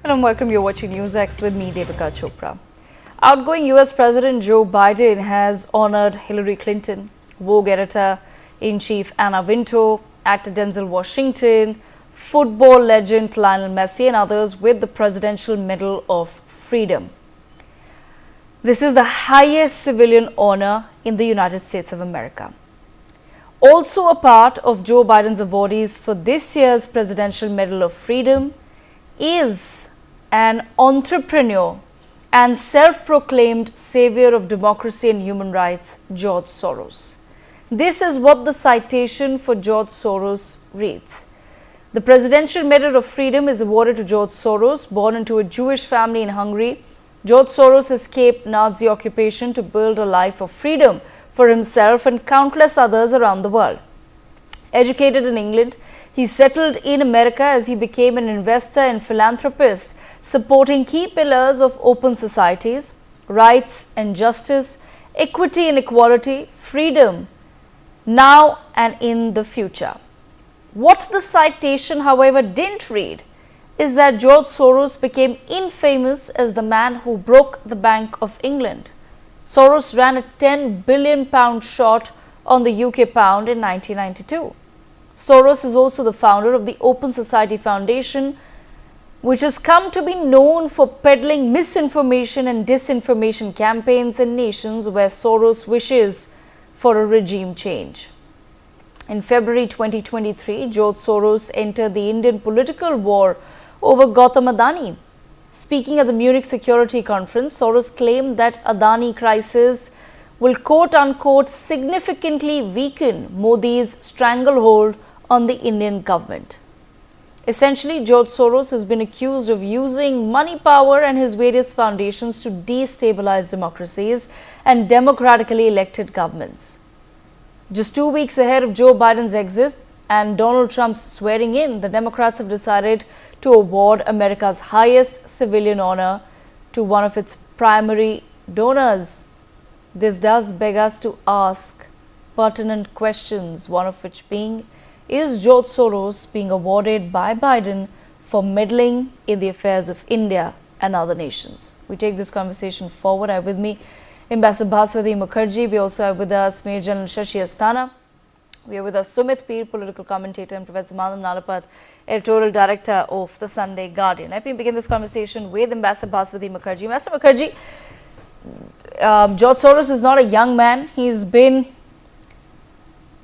Hello and welcome. You're watching NewsX with me, Devika Chopra. Outgoing U.S. President Joe Biden has honored Hillary Clinton, Vogue editor-in-chief Anna Wintour, actor Denzel Washington, football legend Lionel Messi and others with the Presidential Medal of Freedom. This is the highest civilian honor in the United States of America. Also a part of Joe Biden's awardees for this year's Presidential Medal of Freedom is an entrepreneur and self-proclaimed savior of democracy and human rights, George Soros. This is what the citation for George Soros reads. The Presidential Medal of Freedom is awarded to George Soros, born into a Jewish family in Hungary. George Soros escaped Nazi occupation to build a life of freedom for himself and countless others around the world. Educated in England, he settled in America as he became an investor and philanthropist, supporting key pillars of open societies, rights and justice, equity and equality, freedom, now and in the future. What the citation, however, didn't read is that George Soros became infamous as the man who broke the Bank of England. Soros ran a £10 billion short on the UK pound in 1992. Soros is also the founder of the Open Society Foundation, which has come to be known for peddling misinformation and disinformation campaigns in nations where Soros wishes for a regime change. In February 2023, George Soros entered the Indian political war over Gautam Adani. Speaking at the Munich Security Conference, Soros claimed that Adani crisis will quote-unquote significantly weaken Modi's stranglehold on the Indian government. Essentially, George Soros has been accused of using money power and his various foundations to destabilize democracies and democratically elected governments. Just 2 weeks ahead of Joe Biden's exit and Donald Trump's swearing in, the Democrats have decided to award America's highest civilian honor to one of its primary donors. This does beg us to ask pertinent questions, one of which being, is George Soros being awarded by Biden for meddling in the affairs of India and other nations? We take this conversation forward. I have with me Ambassador Bhaswati Mukherjee. We also have with us Major General Shashi Asthana. We are with us Sumit Peer, political commentator, and Professor Madam Nalapat, editorial director of the Sunday Guardian. Let me begin this conversation with Ambassador Bhaswati Mukherjee. Ambassador Mukherjee, George Soros is not a young man. He's been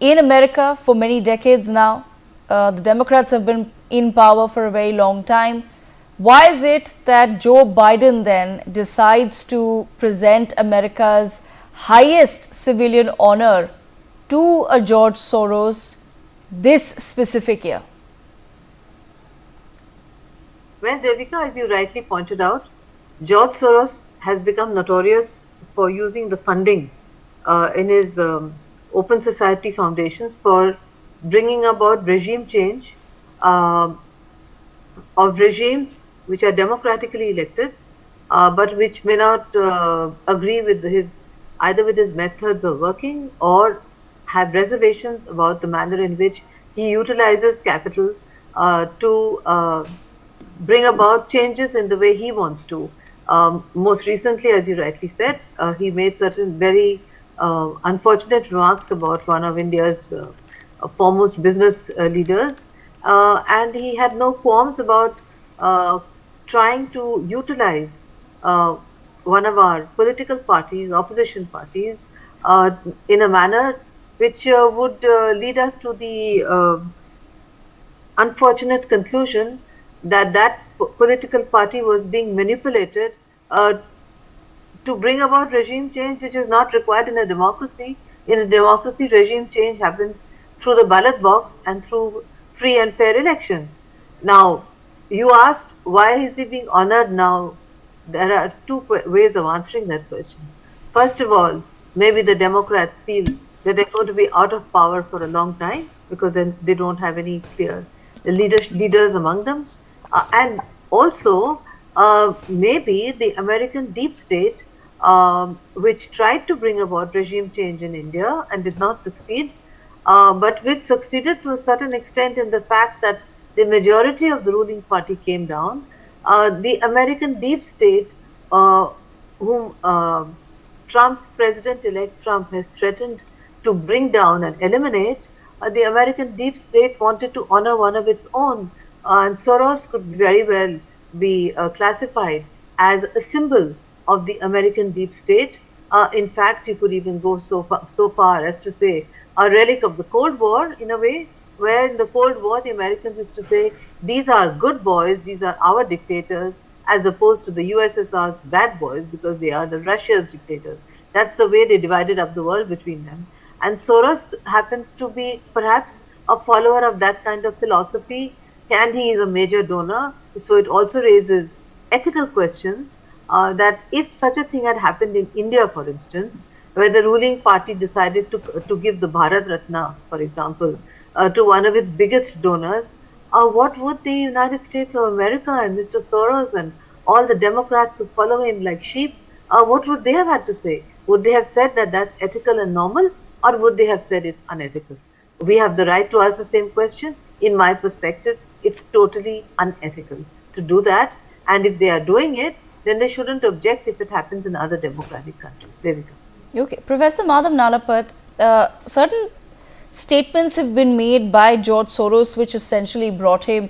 in America for many decades now. The Democrats have been in power for a very long time. Why is it that Joe Biden then decides to present America's highest civilian honor to a George Soros this specific year? Well, Devika, as you rightly pointed out, George Soros has become notorious for using the funding in his Open Society foundations for bringing about regime change of regimes which are democratically elected, but which may not agree with either with his methods of working or have reservations about the manner in which he utilizes capital to bring about changes in the way he wants to. Most recently, as you rightly said, he made certain very unfortunate remarks about one of India's foremost business leaders, and he had no qualms about trying to utilize one of our political parties, opposition parties, in a manner which would lead us to the unfortunate conclusion that political party was being manipulated to bring about regime change which is not required in a democracy. In a democracy, regime change happens through the ballot box and through free and fair elections. Now, you asked why is he being honored now? There are two ways of answering that question. First of all, maybe the Democrats feel that they're going to be out of power for a long time because then they don't have any clear leaders among them. And also, maybe the American deep state, which tried to bring about regime change in India and did not succeed, but which succeeded to a certain extent in the fact that the majority of the ruling party came down The American deep state, whom Trump's President-elect Trump has threatened to bring down and eliminate, the American deep state wanted to honor one of its own, and Soros could very well be classified as a symbol of the American deep state. In fact, you could even go so far as to say a relic of the Cold War in a way, where in the Cold War the Americans used to say, these are good boys, these are our dictators, as opposed to the USSR's bad boys because they are the Russia's dictators. That's the way they divided up the world between them. And Soros happens to be perhaps a follower of that kind of philosophy, and he is a major donor. So it also raises ethical questions that if such a thing had happened in India, for instance, where the ruling party decided to give the Bharat Ratna, for example, to one of its biggest donors, what would the United States of America and Mr. Soros and all the Democrats who follow him like sheep, what would they have had to say? Would they have said that that's ethical and normal, or would they have said it's unethical? We have the right to ask the same question. In my perspective, it's totally unethical to do that. And if they are doing it, then they shouldn't object if it happens in other democratic countries. There we go. Okay. Professor Madhav Nalapat, certain statements have been made by George Soros which essentially brought him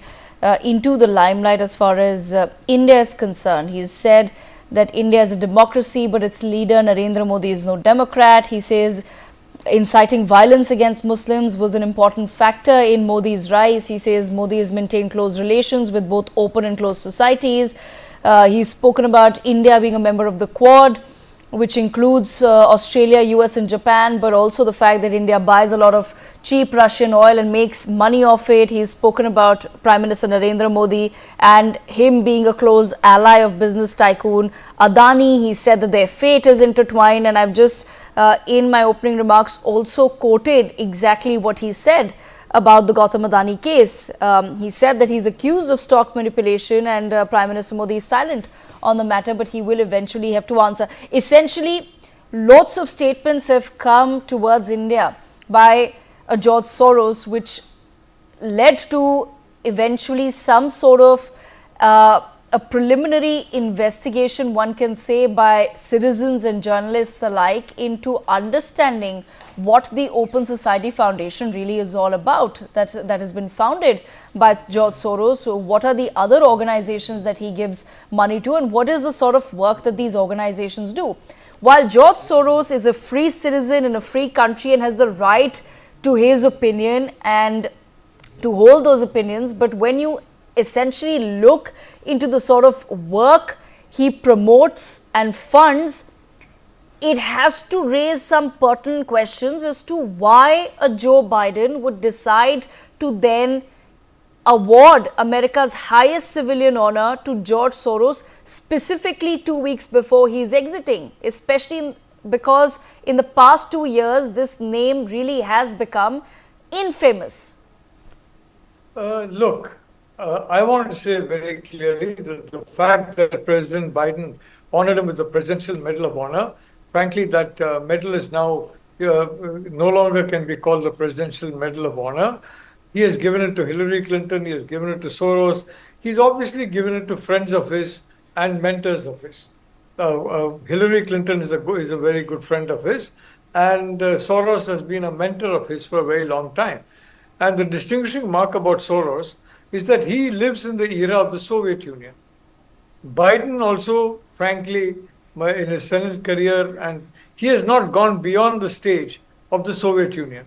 into the limelight as far as India is concerned. He said that India is a democracy, but its leader Narendra Modi is no Democrat. He says inciting violence against Muslims was an important factor in Modi's rise. He says Modi has maintained close relations with both open and closed societies. He's spoken about India being a member of the Quad, which includes Australia, US and Japan, but also the fact that India buys a lot of cheap Russian oil and makes money off it. He's spoken about Prime Minister Narendra Modi and him being a close ally of business tycoon Adani. He said that their fate is intertwined, and I've just in my opening remarks also quoted exactly what he said about the Gautam Adani case. He said that he's accused of stock manipulation, and Prime Minister Modi is silent on the matter, but he will eventually have to answer. Essentially, lots of statements have come towards India by George Soros, which led to eventually some sort of a preliminary investigation, one can say, by citizens and journalists alike into understanding what the Open Society Foundation really is all about, that has been founded by George Soros. So what are the other organizations that he gives money to, and what is the sort of work that these organizations do? While George Soros is a free citizen in a free country and has the right to his opinion and to hold those opinions, but when you essentially look into the sort of work he promotes and funds, it has to raise some pertinent questions as to why a Joe Biden would decide to then award America's highest civilian honor to George Soros specifically 2 weeks before he's exiting, especially because in the past 2 years, this name really has become infamous. Look, I want to say very clearly that the fact that President Biden honored him with the Presidential Medal of Honor, frankly, that medal is now no longer can be called the Presidential Medal of Honor. He has given it to Hillary Clinton, he has given it to Soros, he's obviously given it to friends of his and mentors of his. Hillary Clinton is a very good friend of his, and Soros has been a mentor of his for a very long time. And the distinguishing mark about Soros is that he lives in the era of the Soviet Union. Biden also, frankly, in his Senate career, and he has not gone beyond the stage of the Soviet Union.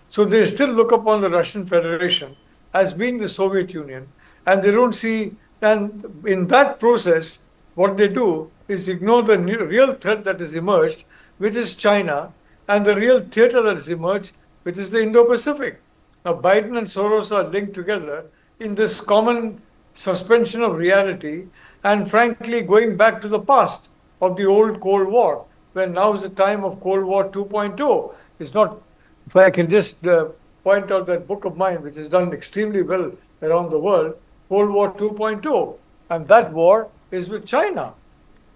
So they still look upon the Russian Federation as being the Soviet Union, and they don't see, and in that process, what they do is ignore the real threat that has emerged, which is China, and the real theater that has emerged, which is the Indo-Pacific. Now, Biden and Soros are linked together in this common suspension of reality, and frankly, going back to the past of the old Cold War, when now is the time of Cold War 2.0. It's not, if I can just point out that book of mine, which has done extremely well around the world, Cold War 2.0. And that war is with China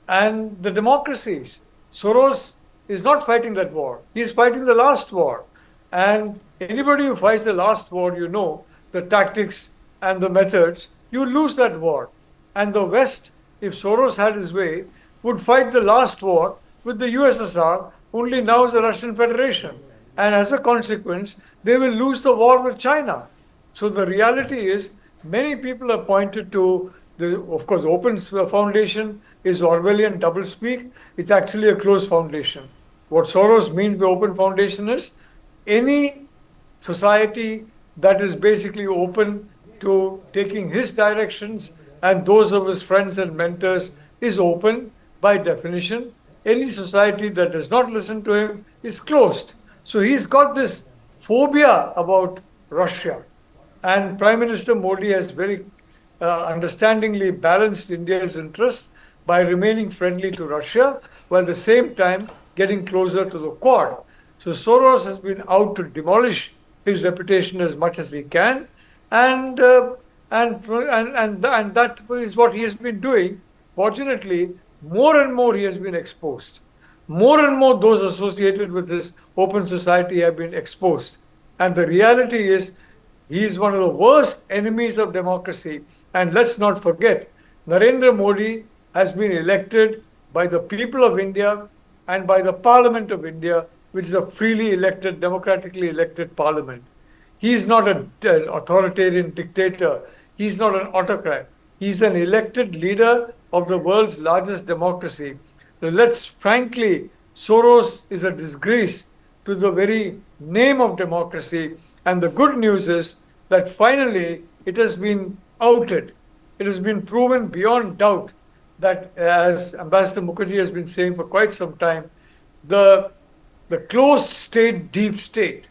and the democracies. Soros is not fighting that war. He is fighting the last war. And anybody who fights the last war, you know the tactics and the methods, you lose that war. And the West, if Soros had his way, would fight the last war with the USSR, only now as the Russian Federation. And as a consequence, they will lose the war with China. So the reality is, many people have pointed to the, of course, Open Foundation is Orwellian doublespeak. It's actually a closed foundation. What Soros means by Open Foundation is any society that is basically open to taking his directions and those of his friends and mentors is open by definition. Any society that does not listen to him is closed. So he's got this phobia about Russia. And Prime Minister Modi has very understandingly balanced India's interests by remaining friendly to Russia, while at the same time getting closer to the Quad. So Soros has been out to demolish his reputation as much as he can, and that is what he has been doing. Fortunately, more and more he has been exposed. More and more those associated with this open society have been exposed. And the reality is, he is one of the worst enemies of democracy. And let's not forget, Narendra Modi has been elected by the people of India and by the Parliament of India, which is a freely elected, democratically elected parliament. He is not an authoritarian dictator. He is not an autocrat. He is an elected leader of the world's largest democracy. So let's frankly, Soros is a disgrace to the very name of democracy. And the good news is that finally it has been outed. It has been proven beyond doubt that, as Ambassador Mukherjee has been saying for quite some time, the closed state, deep state,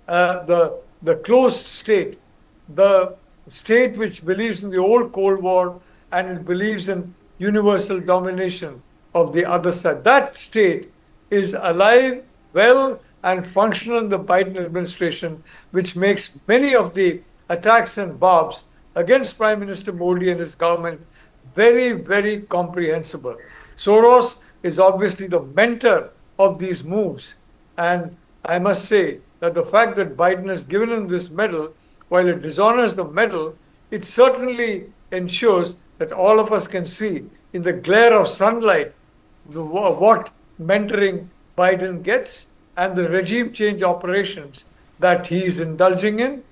the closed state, the state which believes in the old Cold War and it believes in universal domination of the other side. That state is alive, well, and functional in the Biden administration, which makes many of the attacks and barbs against Prime Minister Modi and his government very, very comprehensible. Soros is obviously the mentor of these moves. And I must say that the fact that Biden has given him this medal, while it dishonors the medal, it certainly ensures that all of us can see in the glare of sunlight what mentoring Biden gets and the regime change operations that he is indulging in.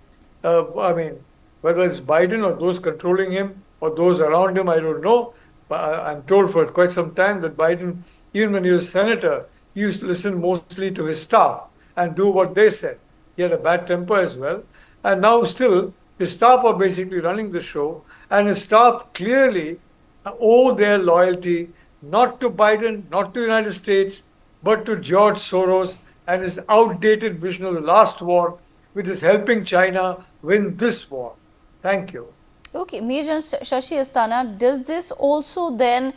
I mean, whether it's Biden or those controlling him or those around him, I don't know. But I'm told for quite some time that Biden, even when he was senator, used to listen mostly to his staff and do what they said. He had a bad temper as well. And now still, his staff are basically running the show, and his staff clearly owe their loyalty not to Biden, not to the United States, but to George Soros and his outdated vision of the last war, which is helping China win this war. Thank you. Okay, Major Shashi Asthana, does this also then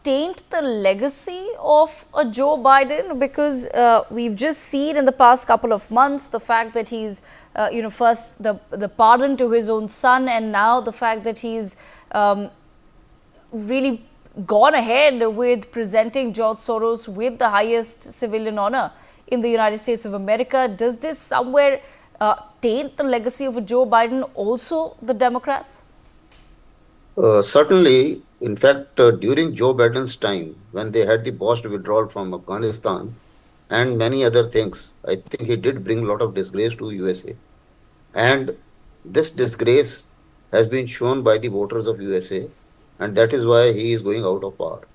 taint the legacy of a Joe Biden? Because we've just seen in the past couple of months the fact that he's, first the pardon to his own son, and now the fact that he's really gone ahead with presenting George Soros with the highest civilian honor in the United States of America. Does this somewhere taint the legacy of a Joe Biden, also the Democrats? Certainly. In fact, during Joe Biden's time, when they had the forced withdrawal from Afghanistan and many other things, I think he did bring a lot of disgrace to USA. And this disgrace has been shown by the voters of USA, and that is why he is going out of power.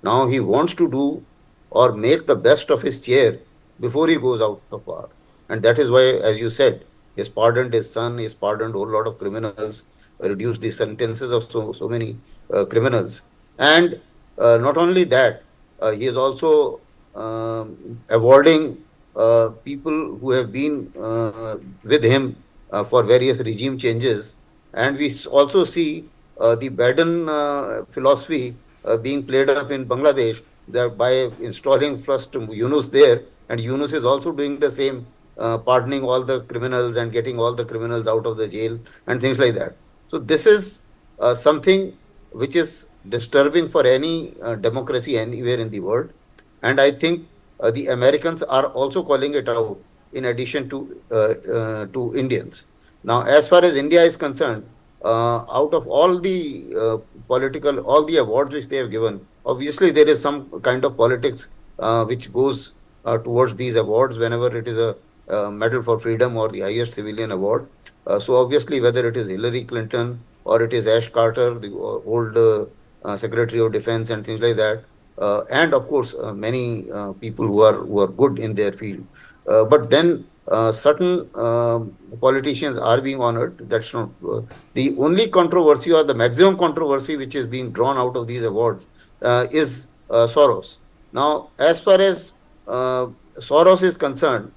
Now he wants to do or make the best of his chair before he goes out of power. And that is why, as you said, he has pardoned his son, he has pardoned a whole lot of criminals, reduced the sentences of so many criminals. And not only that, he is also awarding people who have been with him for various regime changes. And we also see the Biden philosophy being played up in Bangladesh by installing first Yunus there, and Yunus is also doing the same, pardoning all the criminals and getting all the criminals out of the jail and things like that. So this is something which is disturbing for any democracy anywhere in the world. And I think the Americans are also calling it out in addition to Indians. Now, as far as India is concerned, out of all the all the awards which they have given, obviously there is some kind of politics which goes towards these awards whenever it is a medal for freedom or the highest civilian award. So obviously, whether it is Hillary Clinton or it is Ash Carter, the old Secretary of Defense and things like that, and of course many people who are good in their field. But then certain politicians are being honored. That's not the only controversy or the maximum controversy which is being drawn out of these awards is Soros. Now, as far as Soros is concerned,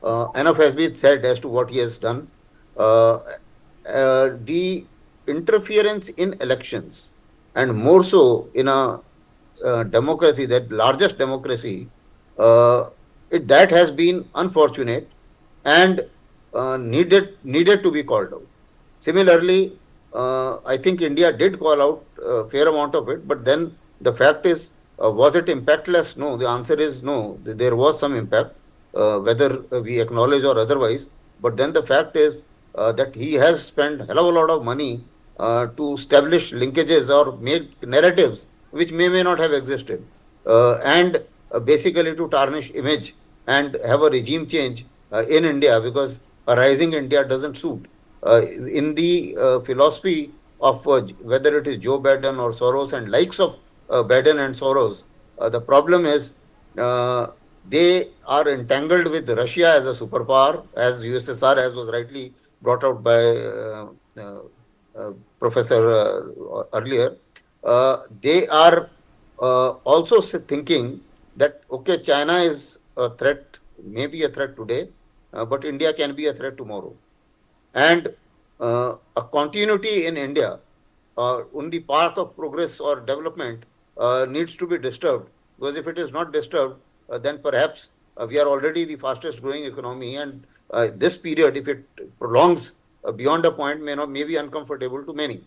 enough has been said as to what he has done. Uh, the interference in elections, and more so in a democracy, that largest democracy, uh, that has been unfortunate and needed to be called out. Similarly, I think India did call out a fair amount of it, but then the fact is, was it impactless? No, the answer is no. There was some impact, whether we acknowledge or otherwise. But then the fact is that he has spent a hell of a lot of money to establish linkages or make narratives which may not have existed, and basically to tarnish image and have a regime change in India, because a rising India doesn't suit. In the philosophy of whether it is Joe Biden or Soros and likes of Biden and Soros, the problem is they are entangled with Russia as a superpower, as USSR, as was rightly brought out by uh, Professor earlier. They are also thinking that, okay, China is a threat, maybe a threat today, but India can be a threat tomorrow. And a continuity in India on the path of progress or development needs to be disturbed, because if it is not disturbed, then perhaps we are already the fastest growing economy, and this period, if it prolongs beyond a point, may be uncomfortable to many,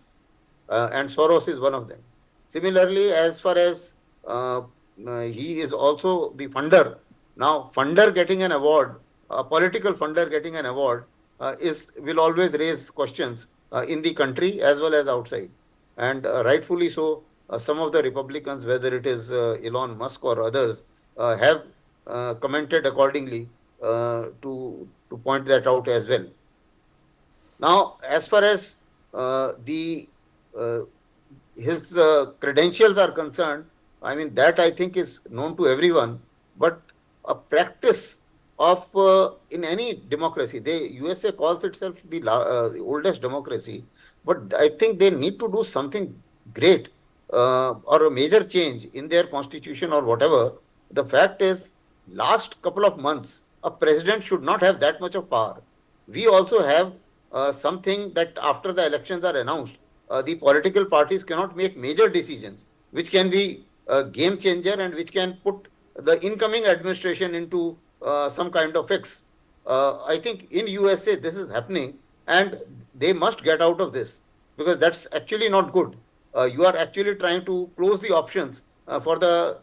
and Soros is one of them. Similarly, as far as he is also the funder. Now, funder getting an award, a political funder getting an award, will always raise questions in the country as well as outside, and rightfully so. Some of the Republicans, whether it is Elon Musk or others, have commented accordingly to point that out as well. Now, as far as the his credentials are concerned, I mean, that I think is known to everyone. But a practice of in any democracy, USA calls itself the oldest democracy, but I think they need to do something great or a major change in their constitution or whatever. The fact is, last couple of months, a president should not have that much of power. We also have something that after the elections are announced, the political parties cannot make major decisions, which can be a game changer and which can put the incoming administration into some kind of fix. I think in USA this is happening, and they must get out of this, because that's actually not good. You are actually trying to close the options for the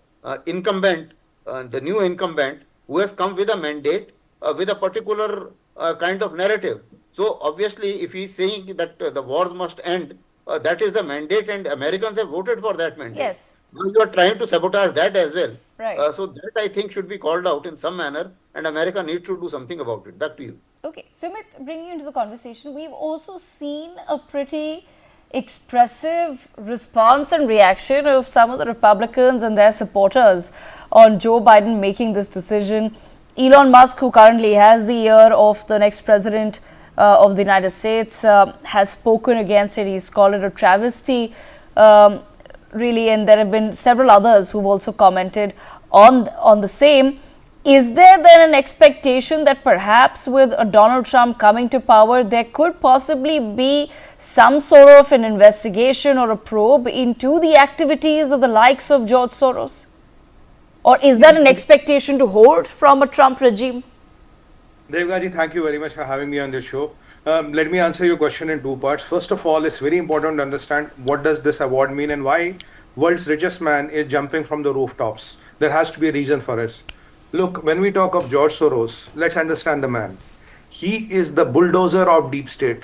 incumbent, the new incumbent, who has come with a mandate, with a particular kind of narrative. So obviously, if he's saying that the wars must end, that is the mandate, and Americans have voted for that mandate. Yes. Now you are trying to sabotage that as well. Right. So that I think should be called out in some manner, and America needs to do something about it. Back to you. Okay, Sumit, bringing you into the conversation, we've also seen a pretty expressive response and reaction of some of the Republicans and their supporters on Joe Biden making this decision. Elon Musk, who currently has the ear of the next president of the United States, has spoken against it. He's called it a travesty, really, and there have been several others who've also commented on the same. Is there then an expectation that perhaps with Donald Trump coming to power, there could possibly be some sort of an investigation or a probe into the activities of the likes of George Soros? Or is that an expectation to hold from a Trump regime? Devgaji, thank you very much for having me on this show. Let me answer your question in two parts. First of all, it's very important to understand what does this award mean and why world's richest man is jumping from the rooftops. There has to be a reason for it. Look, when we talk of George Soros, let's understand the man. He is the bulldozer of deep state.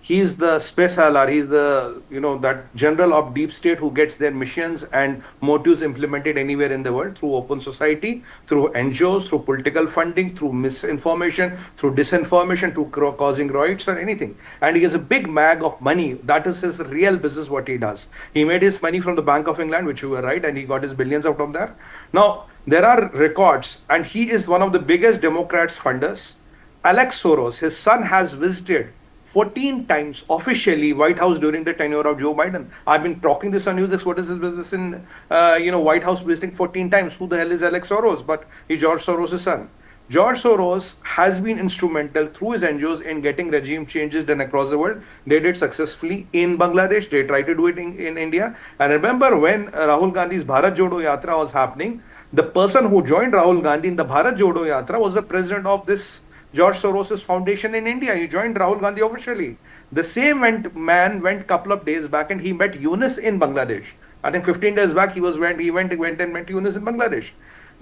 He's the specialer, he's the, that general of deep state who gets their missions and motives implemented anywhere in the world through open society, through NGOs, through political funding, through misinformation, through disinformation, to causing riots or anything. And he has a big mag of money. That is his real business, what he does. He made his money from the Bank of England, which you were right, and he got his billions out of there. Now, there are records, and he is one of the biggest Democrats funders. Alex Soros, his son, has visited 14 times officially White House during the tenure of Joe Biden. I've been talking this on NewsX. What is his business in, White House visiting 14 times? Who the hell is Alex Soros? But he's George Soros' son. George Soros has been instrumental through his NGOs in getting regime changes done across the world. They did successfully in Bangladesh. They tried to do it in India. And remember when Rahul Gandhi's Bharat Jodo Yatra was happening, the person who joined Rahul Gandhi in the Bharat Jodo Yatra was the president of this George Soros' foundation in India. He joined Rahul Gandhi officially. The same man went couple of days back and he met Yunus in Bangladesh. I think 15 days back he went and met Yunus in Bangladesh.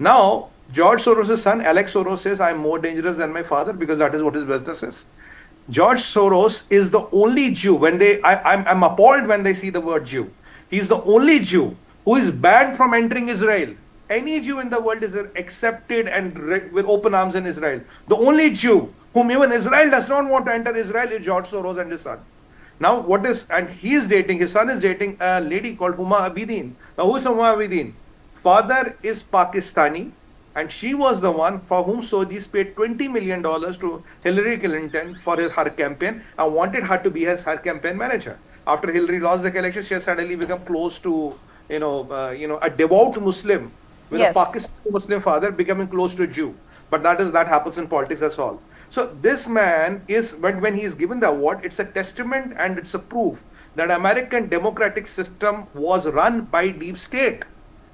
Now, George Soros' son, Alex Soros, says, I'm more dangerous than my father because that is what his business is. George Soros is the only Jew. I'm appalled when they see the word Jew. He's the only Jew who is banned from entering Israel. Any Jew in the world is accepted and with open arms in Israel. The only Jew whom even Israel does not want to enter Israel is George Soros and his son. Now, his son is dating a lady called Huma Abedin. Now, who is Huma Abedin? Father is Pakistani, and she was the one for whom Saudis paid $20 million to Hillary Clinton for her campaign and wanted her to be her campaign manager. After Hillary lost the election, she has suddenly become close to, a devout Muslim with a Pakistani Muslim father becoming close to a Jew. But that happens in politics, that's all. So this man is, but when he is given the award, it's a testament and it's a proof that American democratic system was run by deep state.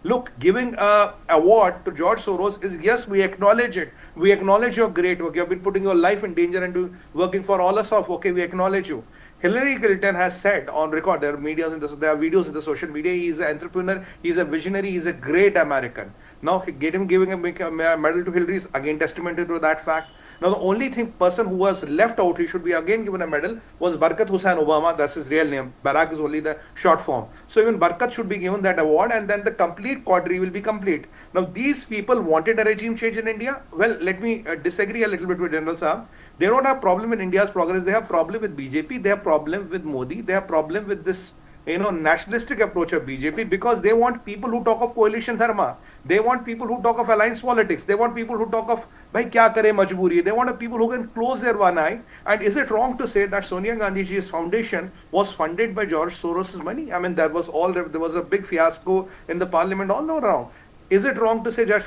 Look, giving an award to George Soros is, yes, we acknowledge it. We acknowledge your great work. You have been putting your life in danger and working for all us off. Okay, we acknowledge you. Hillary Clinton has said on record, there are videos in the social media, he is an entrepreneur, he is a visionary, he is a great American. Now, giving a medal to Hillary is again testament to that fact. Now, the only person who was left out, he should be again given a medal, was Barack Hussain Obama. That's his real name. Barack is only the short form. So even Barack should be given that award, and then the complete quadri will be complete. Now, these people wanted a regime change in India. Well, let me disagree a little bit with General Saab. They don't have problem in India's progress. They have problem with BJP. They have problem with Modi. They have problem with this nationalistic approach of BJP, because they want people who talk of coalition dharma. They want people who talk of alliance politics. They want people who talk of bhai kya kare majboori. They want people who can close their one eye. And is it wrong to say that Sonia Gandhi's foundation was funded by George Soros' money? I mean, there was a big fiasco in the parliament all around. Is it wrong to say that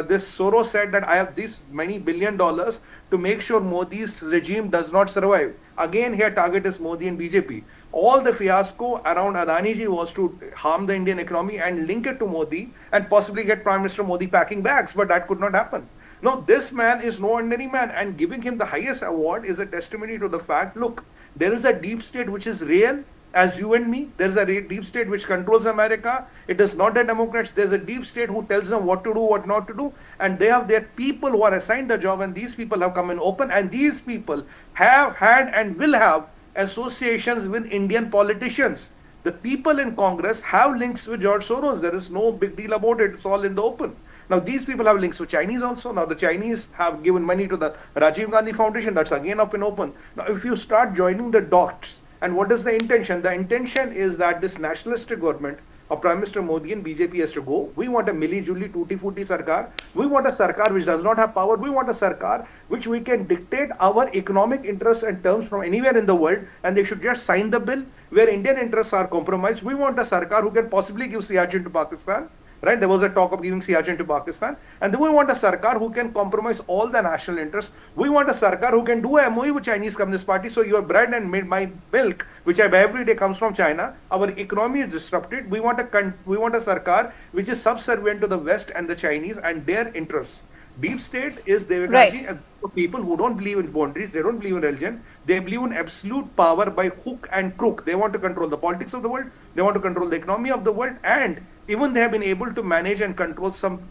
this Soros said that I have these many $1 billion to make sure Modi's regime does not survive? Again, here target is Modi and BJP. All the fiasco around Adani ji was to harm the Indian economy and link it to Modi and possibly get Prime Minister Modi packing bags, but that could not happen. No, this man is no ordinary man, and giving him the highest award is a testimony to the fact, look, there is a deep state which is real, as you and me. There's a deep state which controls America. It is not the Democrats. There's a deep state who tells them what to do, what not to do. And they have their people who are assigned the job, and these people have come in open, and these people have had and will have associations with Indian politicians. The people in Congress have links with George Soros. There is no big deal about it. It's all in the open. Now, these people have links with Chinese also. Now, the Chinese have given money to the Rajiv Gandhi Foundation. That's again up and open. Now, if you start joining the dots, and what is the intention? The intention is that this nationalistic government of Prime Minister Modi and BJP has to go. We want a Mili-Juli, Tutti-Futti Sarkar. We want a Sarkar which does not have power. We want a Sarkar which we can dictate our economic interests and terms from anywhere in the world, and they should just sign the bill where Indian interests are compromised. We want a Sarkar who can possibly give Siachen to Pakistan. Right? There was a talk of giving Siachen to Pakistan. And then we want a Sarkar who can compromise all the national interests. We want a Sarkar who can do a MOU with Chinese Communist Party. So your bread and my milk, which I buy every day, comes from China. Our economy is disrupted. We want a Sarkar which is subservient to the West and the Chinese and their interests. Deep state is Devagaji, a group of people who don't believe in boundaries. They don't believe in religion. They believe in absolute power by hook and crook. They want to control the politics of the world. They want to control the economy of the world. And even they have been able to manage and control some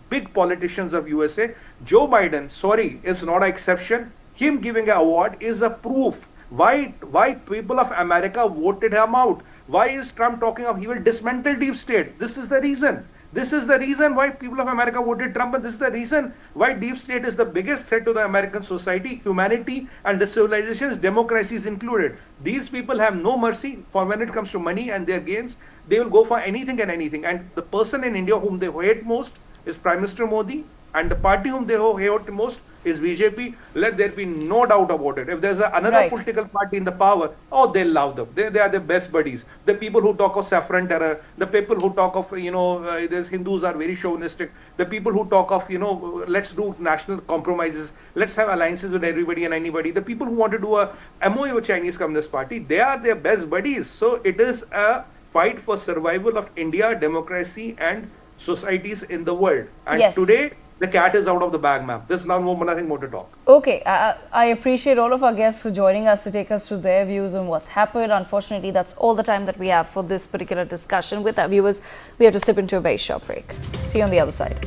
big politicians of USA. Joe Biden, sorry, is not an exception. Him giving an award is a proof Why people of America voted him out? Why is Trump talking of he will dismantle deep state? This is the reason. This is the reason why people of America voted Trump, and this is the reason why deep state is the biggest threat to the American society, humanity, and the civilizations, democracies included. These people have no mercy for when it comes to money and their gains. They will go for anything and anything. And the person in India whom they hate most is Prime Minister Modi, and the party whom they hate most is BJP. Let there be no doubt about it. If there's another Right. political party in the power, oh, they'll love them. They are the best buddies. The people who talk of saffron terror, the people who talk of, there's Hindus are very chauvinistic. The people who talk of, let's do national compromises. Let's have alliances with everybody and anybody. The people who want to do a MOU with Chinese Communist Party, they are their best buddies. So it is a fight for survival of India, democracy, and societies in the world. And Yes. today, the cat is out of the bag, ma'am. There's nothing more to talk. Okay, I appreciate all of our guests for joining us to take us through their views on what's happened. Unfortunately, that's all the time that we have for this particular discussion. With our viewers, we have to slip into a very short break. See you on the other side.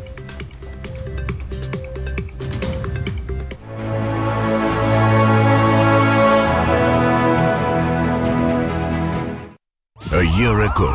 A year ago,